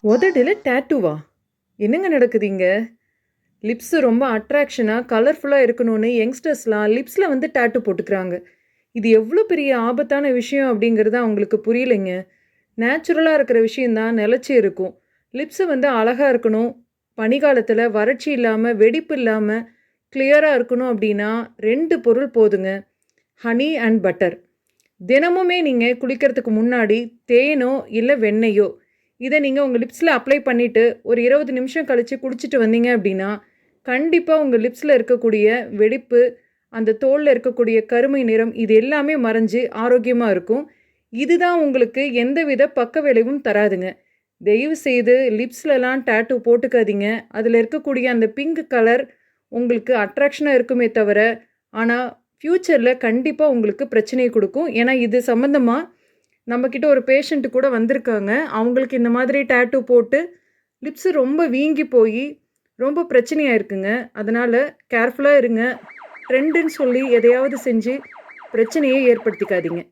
உதடுல டேட்டூவா? என்னங்க நடக்குது இங்க? லிப்ஸ் ரொம்ப அட்ராக்ஷனா, கலர்ஃபுல்லா இருக்கணும்னு யங்ஸ்டர்ஸ்லாம் லிப்ஸ்ல வந்து டேட்டூ போட்டுக்கிறாங்க. இது எவ்ளோ பெரிய ஆபத்தான விஷயம் அப்படிங்கிறது அவங்களுக்கு புரியலைங்க. நேச்சுரலா இருக்கிற விஷயம் தான் நிலைச்சு இருக்கும். லிப்ஸ் வந்து அழகா இருக்கணும். பனிக்காலத்துல வறட்சி இல்லாம, வெடிப்பு இல்லாம, கிளியரா இருக்கணும் அப்படின்னா 2 பொருள் போதுங்க. Honey and butter. தினமுமே நீங்க குளிக்கிறதுக்கு முன்னாடி தேனோ, இல்ல வெண்ணெயோ, இத நீங்க உங்க லிப்ஸ்ல அப்ளை பண்ணிட்டு, ஒரு 20 நிமிஷம் கழிச்சு குடிச்சிட்டு வந்தீங்க அப்டின்னா, கண்டிப்பா உங்க லிப்ஸ்ல இருக்கக்கூடிய வெடிப்பு, அந்த தோல்ல இருக்கக்கூடிய கருமை நிறம், இது எல்லாமே மறைஞ்சு ஆரோக்கியமா இருக்கும். இதுதான் உங்களுக்கு எந்தவித பக்க விளைவும் தராதுங்க. தயவு செய்து லிப்ஸ்லலாம் டாட்டூ போட்டுக்காதீங்க. அதில இருக்கக்கூடிய அந்த பிங்க் கலர் உங்களுக்கு அட்ராக்ஷனா இருக்குமே தவிர, ஆனா ஃப்யூச்சர்ல கண்டிப்பா உங்களுக்கு பிரச்சனைய குடுக்கும். ஏன்னா, இது சம்மந்தமா நம்மகிட்ட ஒரு பேஷண்ட் கூட வந்திருக்காங்க. அவங்களுக்கு இந்த மாதிரி டாட்டூ போட்டு லிப்ஸ் ரொம்ப வீங்கி போயி, ரொம்ப பிரச்சனையா இருக்குங்க. அதனால கேர்ஃபுல்லா இருங்க. ட்ரெண்டுன்னு சொல்லி எதையாவது செஞ்சு பிரச்சனைய ஏற்படுத்திக்காதீங்க.